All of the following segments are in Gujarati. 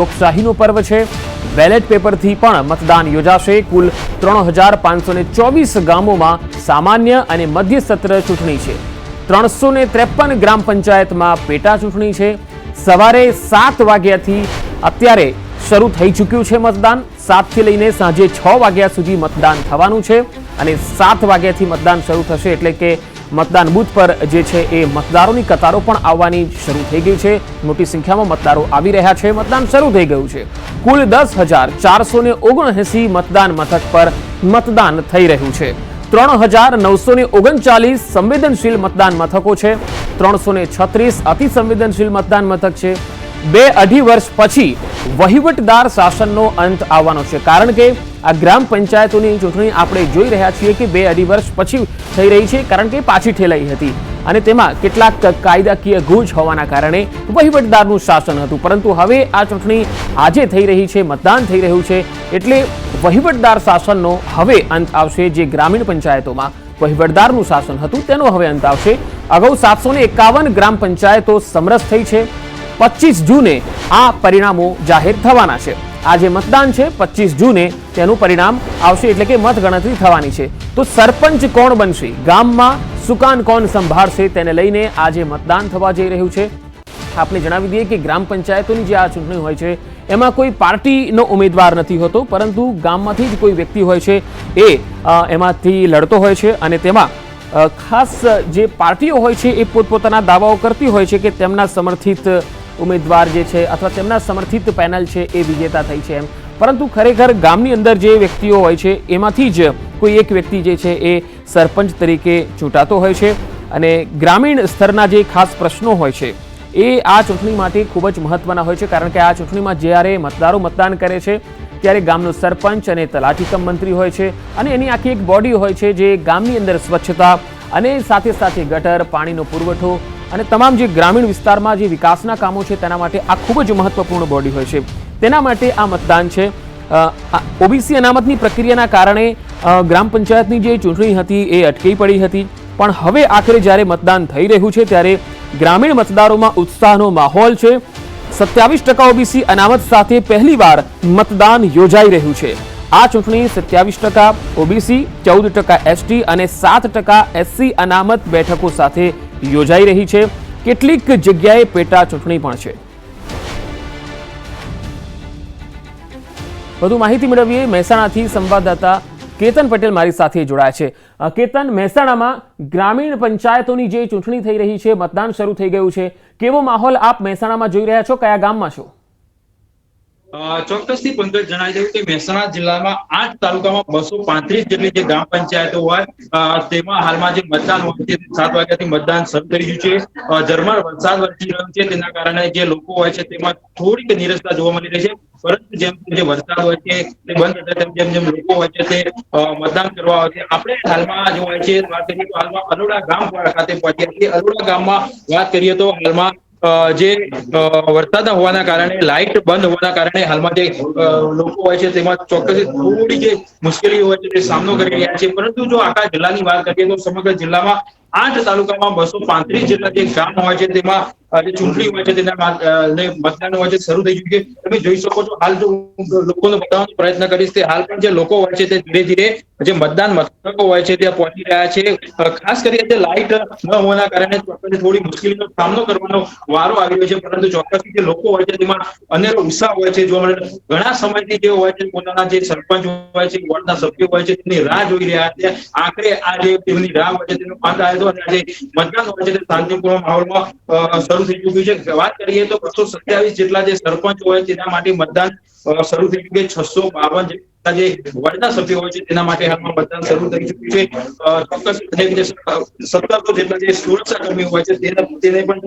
લોકશાહીનું પર્વ છે। બેલેટ પેપરથી પણ મતદાન યોજાશે। કુલ 3524 ગામોમાં સામાન્ય અને મધ્ય સત્ર ચૂંટણી છે। 353 ગ્રામ પંચાયતમાં પેટા ચૂંટણી છે। સવારે 7 વાગ્યાથી અત્યારે શરૂ થઈ ચૂક્યું છે મતદાન। 7 થી લઈને સાંજે 6 વાગ્યા સુધી મતદાન થવાનું છે અને 7 વાગ્યાથી મતદાન શરૂ થશે એટલે કે मतदान बूथ पर जे छे ए मतदारों कतारों पण आववानी शरू थई गई है। मोटी संख्या में मतदारों आवी रह्या छे। मतदान शरू थई गयुं छे। कुल 10,479 मतदान मथक पर मतदान थई रह्युं छे। 3,939 संवेदनशील मतदान मथको छे। 336 अति संवेदनशील मतदान मथक छे। 2-2.5 वर्ष पछी वहीवटदार शासननो अंत आववानो छे, कारण के आ ग्राम पंचायतोनी चूंटणी आपणे जोई रह्या छीए के 2-2.5 वर्ष पछी थई रही छे, कारण के पाછી ठेलाई हती અને તેમાં કેટલાક કાયદાકીય ગૂંચ હોવાના કારણે વહીવટદારનું શાસન હતું। પરંતુ હવે આ ચૂંટણી આજે થઈ રહી છે, મતદાન થઈ રહ્યું છે એટલે વહીવટદાર શાસનનો હવે અંત આવશે। જે ગ્રામીણ પંચાયતોમાં વહીવટદારનું શાસન હતું તેનો હવે અંત આવશે। અગાઉ 751 ગ્રામ પંચાયતો સમરસ થઈ છે। 25 જૂને આ પરિણામો જાહેર થવાના છે। આજે मतदान है 25 जूने तेनु परिणाम आवशे એટલે કે मतगणतरी થવાની છે। तो सरपंच कोण बनशे, गाममां सुकान कोण संभाळशे तेने लईने આજે मतदान थवा जई રહ્યું છે। आपने जणावी दीए कि ग्राम पंचायतोनी जे आ चूंटणी होय छे एमां कोई पार्टीनो उमेदवार नथी होतो, परंतु गाममांथी ज कोई व्यक्ति होय छे ए एमांथी लड़तो होय छे અને તેમાં खास जे पार्टीओ होय छे ए पोतपोताना दावाओ करती होय छे कि तेमना समर्थित उम्मीदवार जे छे अथवा तेमना समर्थित पेनल छे ए विजेता थई छे एम। परंतु खरेखर गामनी अंदर जे व्यक्तिओ होय छे एमांथी ज कोई एक व्यक्ति जे छे ए सरपंच तरीके चूंटातो होय छे अने ग्रामीण स्तरना जे खास प्रश्नो होय छे ए आ चूंटणी माटे खूब ज महत्वना होय छे, कारण के आ चूंटणीमां ज्यारे मतदारो मतदान करे छे त्यारे गामनो सरपंच अने तलाटी कम मंत्री होय छे अने एनी आखी एक बॉडी होय छे जे गामनी अंदर स्वच्छता अने साथे साथे गटर, पाणीनो पुरवठो અને તમામ જે ગ્રામીણ વિસ્તારમાં જે વિકાસના કામો છે તેના માટે આ ખૂબ જ મહત્વપૂર્ણ બોડી હોય છે। તેના માટે આ મતદાન છે। ઓબીસી અનામતની પ્રક્રિયાના કારણે ગ્રામ પંચાયતની જે ચૂંટણી હતી એ અટકી પડી હતી, પણ હવે આખરે જ્યારે મતદાન થઈ રહ્યું છે ત્યારે ગ્રામીણ મતદારોમાં ઉત્સાહનો માહોલ છે। 27% ઓબીસી અનામત સાથે પહેલીવાર મતદાન યોજાઈ રહ્યું છે। આ ચૂંટણી 27% ઓબીસી, 14% એસટી અને 7% એસસી અનામત બેઠકો સાથે યોજાઈ રહી છે। કેટલીક જગ્યાએ પેટા ચૂંટણી પણ છે। વધુ માહિતી મેળવીએ મહેસાણાથી સંવાદદાતા કેતન પટેલ મારી સાથે જોડાયા છે। કેતન, મહેસાણામાં ગ્રામીણ પંચાયતોની જે ચૂંટણી થઈ રહી છે, મતદાન શરૂ થઈ ગયું છે, કેવો માહોલ આપ મહેસાણામાં જોઈ રહ્યા છો? કયા ગામમાં છો? ચોક્કસથી પંકજ જણાવી દઉં કે મહેસાણા જિલ્લામાં 8 તાલુકામાં 235 જેટલી જે ગ્રામ પંચાયતો હોય તેમાં હાલમાં જે મતદાન હોય છે 7 વાગ્યાથી મતદાન શરૂ થઈ રહ્યું છે। ઝરમર વરસાદ વરસી રહ્યો છે, તેના કારણે જે લોકો હોય છે તેમાં થોડીક નીરસતા જોવા મળી રહી છે, પરંતુ જેમ જે વરસાદ હોય છે તે બંધ થતા જેમ જેમ લોકો હોય છે તે મતદાન કરવા આવે છે। આપણે હાલમાં જો હોય છે વાત કરીએ તો હાલમાં અલોડા ગામ ખાતે પહોંચ્યા છીએ। અલોડા ગામમાં વાત કરીએ તો હાલમાં જે વરસાદના હોવાના કારણે લાઇટ બંધ હોવાના કારણે હાલમાં જે લોકો હોય છે તેમાં ચોક્કસ થોડી જે મુશ્કેલીઓ હોય છે તે સામનો કરી રહ્યા છે। પરંતુ જો આખા જિલ્લાની વાત કરીએ તો સમગ્ર જિલ્લામાં 8 તાલુકામાં 235 જેટલા જે ગામ હોય છે તેમાં જે ચૂંટણી હોય છે તેના મતદાન હોય છે શરૂ થઈ ચૂક્યું છે। તમે જોઈ શકો છો હાલ જો લોકોને બતાવવાનો પ્રયત્ન કરીશ તે હાલ પણ જે લોકો હોય છે તે ધીરે ધીરે જે મતદાન મથકો હોય છે ત્યાં પહોંચી રહ્યા છે। ખાસ કરીને લાઇટ ન હોવાના કારણે ચોક્કસ થોડી મુશ્કેલીનો સામનો કરવાનો વારો આવી રહ્યો છે, પરંતુ ચોક્કસ જે લોકો હોય છે તેમાં અનેરો ઉત્સાહ હોય છે જોવા મળે। ઘણા સમયથી જે હોય છે પોતાના જે સરપંચ હોય છે, વોર્ડના સભ્યો હોય છે તેની રાહ જોઈ રહ્યા છે। આખરે આ જે તેમની રાહ હોય છે તેનો અંત આવ્યો અને આજે મતદાન હોય છે તે શાંતિપૂર્ણ માહોલમાં શરૂ થઈ ચૂક્યું છે। વાત કરીએ તો 227 જેટલા જે સરપંચ હોય તેના માટે મતદાન શરૂ થઈ ચૂક્યું છે। 652 જે વોર્ડના સભ્યો હોય છે તેના માટે હાલમાં મતદાન શરૂ થઈ ચૂક્યું છે। ચોક્કસ 1700 જેટલા જે સુરક્ષા કર્મીઓ હોય છે તેને પણ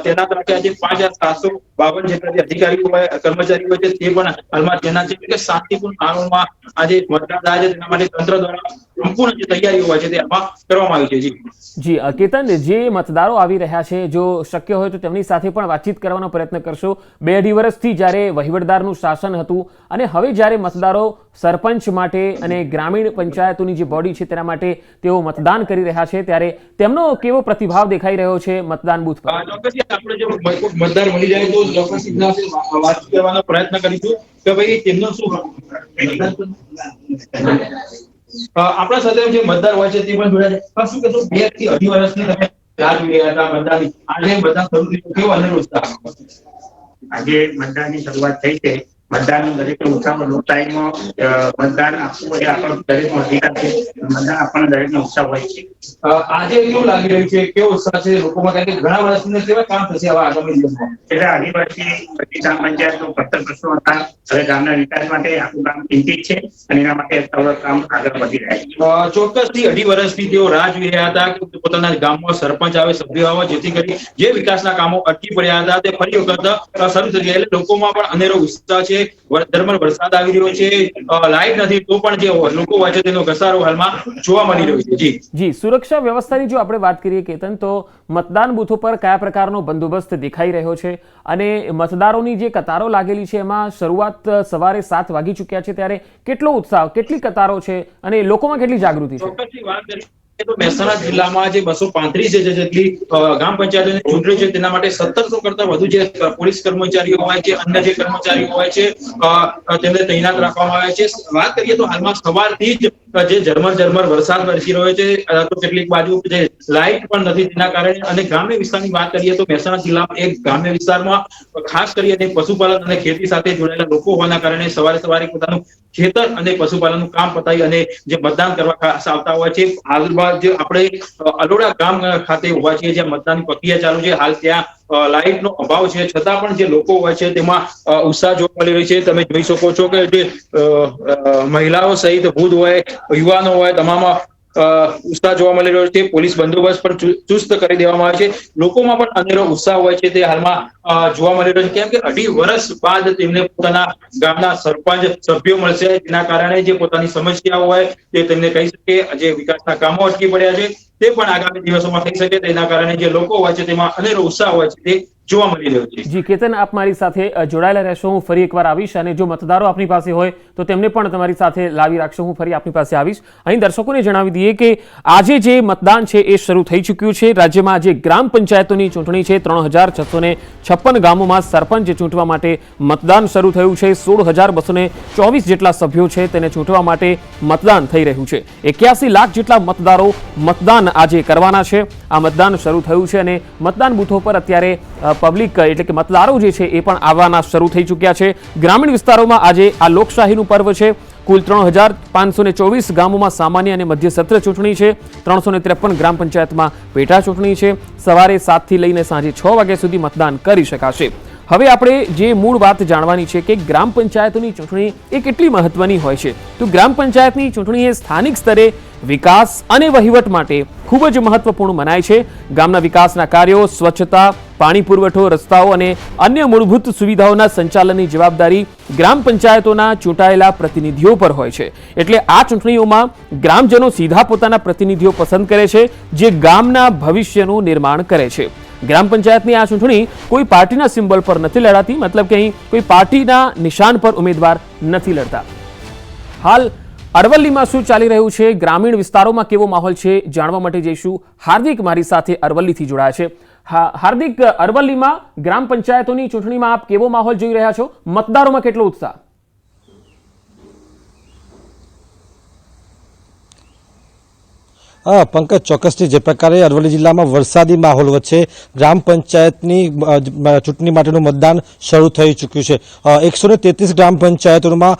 તેના તરફથી આજે 5752 જેટલા જે અધિકારીઓ હોય કર્મચારીઓ હોય છે તે પણ હાલમાં તેના છે કે શાંતિપૂર્ણ માહોલમાં આજે મતદાન થાય છે તેના માટે તંત્ર દ્વારા સંપૂર્ણ જે તૈયારીઓ હોય છે તે આમાં કરવામાં આવી છે. જી કેતન, જે મતદારો આવી રહ્યા છે, જો શક્ય હોય તો તેમની સાથે પણ વાતચીત કરવાનો પ્રયત્ન કરશો. 2-2.5 વર્ષથી જ્યારે વહીવટદારનું શાસન હતું અને હવે જ્યારે મતદારો સરપંચ માટે અને ગ્રામીણ પંચાયતોની જે બોડી છે તેના માટે તેઓ મતદાન કરી રહ્યા છે, ત્યારે તેમનો કેવો પ્રતિભાવ દેખાઈ રહ્યો છે મતદાન બૂથ પર? ચોક્કસથી આપણે જો મતદાર મળી જાય તો ચોક્કસથી વાત કરવાનો પ્રયત્ન કરીશું કે ભાઈ તેમનો શું આપણા સાથે જે મતદાર હોય છે તે પણ જોડાય છે. શું કહેશો, 2 થી 2.5 વર્ષથી તમે રાહ જોઈ રહ્યા હતા મતદાનની, આજે મતદાન શરૂ થયું, કેવો અનેરો ઉત્સાહ? આજે મતદાનની શરૂઆત થઈ છે. મતદાન દરેક ઉત્સાહમાં લોકશાહીમાં મતદાન આપવું એ આપણો દરેકનો અધિકાર છે. મતદાન આપણને દરેકનો ઉત્સાહ હોય છે. આજે કેવું લાગી રહ્યું છે, કેવો ઉત્સાહ છે લોકોમાં? કારણ કે ઘણા વર્ષથી કેવા કામ થશે આવા આગામી દિવસમાં? એટલે આની પછી બધી ગ્રામ પંચાયતનો પડતર પ્રશ્નો હતા. હવે ગામના વિકાસ માટે આખું ગામ ચિંતિત છે અને એના માટે હવે કામ આગળ વધી રહ્યા છે. ચોક્કસથી 2.5 વર્ષથી તેઓ રાહ જોઈ રહ્યા હતા કે પોતાના ગામમાં સરપંચ આવે, સભ્યો આવે, જેથી કરી જે વિકાસના કામો અટકી પડ્યા હતા તે ફરી વખત શરૂ થઈ ગયા. એટલે લોકોમાં પણ અનેરો ઉત્સાહ છે. ધર્મર વરસાદ આવી રહ્યો છે, લાઇટ નથી તો પણ જે લોકો હોય છે તેનો ઘસારો હાલમાં જોવા મળી રહ્યો છે. જી, સુરક્ષા વ્યવસ્થાની જો આપણે વાત કરીએ કેતન, તો મતદાન બૂથો પર કયા પ્રકારનો બંદોબસ્ત દેખાઈ રહ્યો છે અને મતદારોની જે કતારો લાગેલી છે એમાં શરૂઆત સવારે 7 વાગી ચૂક્યા છે, ત્યારે કેટલો ઉત્સાહ, કેટલી કતારો છે અને લોકોમાં કેટલી જાગૃતિ છે? ચોક્કસથી વાત કરીએ તો મહેસાણા જિલ્લામાં જે 235 જેટલી ગ્રામ પંચાયતોની ચૂંટણી છે તેના માટે 1700 કરતા વધુ જે પોલીસ કર્મચારીઓ હોય છે, અન્ય જે કર્મચારીઓ હોય છે તેમને તૈનાત રાખવામાં આવે છે. વાત કરીએ તો હાલમાં સવારથી જ જે ઝરમર વરસાદ વરસી રહ્યો છે, તો કેટલીક બાજુ જે લાઇટ પણ નથી તેના કારણે. અને ગ્રામ્ય વિસ્તારની વાત કરીએ તો મહેસાણા જિલ્લામાં એક ગ્રામ્ય વિસ્તારમાં ખાસ કરીને પશુપાલન અને ખેતી સાથે જોડાયેલા લોકો હોવાના કારણે સવારે પોતાનું ખેતર અને પશુપાલનનું કામ પતાવી અને જે મતદાન કરવા ખાસ આવતા હોય છે. હાલમાં જે આપણે અલોડા ગામ ખાતે ઉભા છીએ જ્યાં મતદાનની પ્રક્રિયા ચાલુ છે. હાલ ત્યાં લાઇટનો અભાવ છે, છતાં પણ જે લોકો હોય છે તેમાં ઉત્સાહ જોવા મળી રહ્યો છે. તમે જોઈ શકો છો કે જે મહિલાઓ સહિત વૃદ્ધ હોય, યુવાનો હોય, તમામ ઉત્સાહ જોવા મળી રહ્યો છે. પોલીસ બંદોબસ્ત પણ ચુસ્ત કરી દેવામાં આવે છે. લોકોમાં પણ અનેરો ઉત્સાહ હોય છે તે હાલમાં જોવા મળી રહ્યો છે. કેમ કે 2.5 વર્ષ બાદ તેમને પોતાના ગામના સરપંચ સભ્યો મળશે, જેના કારણે જે પોતાની સમસ્યાઓ હોય તે તેમને કહી શકે. જે વિકાસના કામો અટકી પડ્યા છે તે પણ આગામી દિવસોમાં થઈ શકે. તેના કારણે જે લોકો હોય છે તેમાં અનેરો ઉત્સાહ હોય છે તે જોવા મળી રહ્યો છે. જી કેતન, આપ મારી સાથે જોડાયેલા રહેશો. હું ફરી એકવાર આવીશ અને જો મતદારો આપની પાસે હોય તો તેમને પણ તમારી સાથે લાવી રાખશો. હું ફરી આપની પાસે આવીશ. અહીં દર્શકોને જણાવી દઈએ કે આજે જે મતદાન છે એ શરૂ થઈ ચૂક્યું છે. રાજ્યમાં આજે ગ્રામ પંચાયતોની ચૂંટણી છે. 3656 ગામોમાં સરપંચ ચૂંટવા માટે મતદાન શરૂ થયું છે. 16224 જેટલા સભ્યો છે તેને ચૂંટવા માટે મતદાન થઈ રહ્યું છે. 81 લાખ જેટલા મતદારો મતદાન આજે કરવાના છે. આ મતદાન શરૂ થયું છે અને મતદાન બૂથો પર અત્યારે પબ્લિક એટલે કે મતદારો જે છે એ પણ આવવાના શરૂ થઈ ચૂક્યા છે. ગ્રામીણ વિસ્તારોમાં આજે આ લોકશાહીનું પર્વ છે. કુલ 3524 ગામોમાં સામાન્ય અને મધ્ય સત્ર ચૂંટણી છે. 353 ગ્રામ પંચાયતમાં પેટા ચૂંટણી છે. સવારે 7 થી લઈને સાંજે 6 વાગ્યા સુધી મતદાન કરી શકાશે. હવે આપણે જે મૂળ વાત જાણવાની છે કે ગ્રામ પંચાયતોની ચૂંટણી એ કેટલી મહત્વની હોય છે. તો ગ્રામ પંચાયતની ચૂંટણી એ સ્થાનિક સ્તરે વિકાસ અને વહીવટ માટે ખૂબ જ મહત્વપૂર્ણ મનાય છે. ગામના વિકાસના કાર્યો, સ્વચ્છતા, પાણી પુરવઠો, રસ્તાઓ અને અન્ય મૂળભૂત સુવિધાઓના સંચાલનની જવાબદારી ગ્રામ પંચાયતોના ચૂંટાયેલા પ્રતિનિધિઓ પર હોય છે. એટલે આ ચૂંટણીઓમાં ગ્રામજનો સીધા પોતાના પ્રતિનિધિઓ પસંદ કરે છે જે ગામના ભવિષ્યનું નિર્માણ કરે છે. ગ્રામ પંચાયતની આ ચૂંટણી કોઈ પાર્ટીના સિમ્બોલ પર નથી લડાતી, મતલબ કે અહીં કોઈ પાર્ટીના નિશાન પર ઉમેદવાર નથી લડતા. હાલ અરવલ્લીમાં શું ચાલી રહ્યું છે, ગ્રામીણ વિસ્તારોમાં કેવો માહોલ છે, જાણવા માટે જઈશું. હાર્દિક મારી સાથે અરવલ્લીથી જોડાયા છે. હાર્દિક, અરવલ્લીમાં ગ્રામ પંચાયતોની ચૂંટણીમાં આપ કેવો માહોલ જોઈ રહ્યા છો? મતદારોમાં કેટલો ઉત્સાહ? પંકજ, ચોક્કસથી જે પ્રકારે અરવલ્લી જિલ્લામાં વરસાદી માહોલ વચ્ચે ગ્રામ પંચાયતની ચૂંટણી માટેનું મતદાન શરૂ થઈ ચૂક્યું છે. 133 ગ્રામ પંચાયતોમાં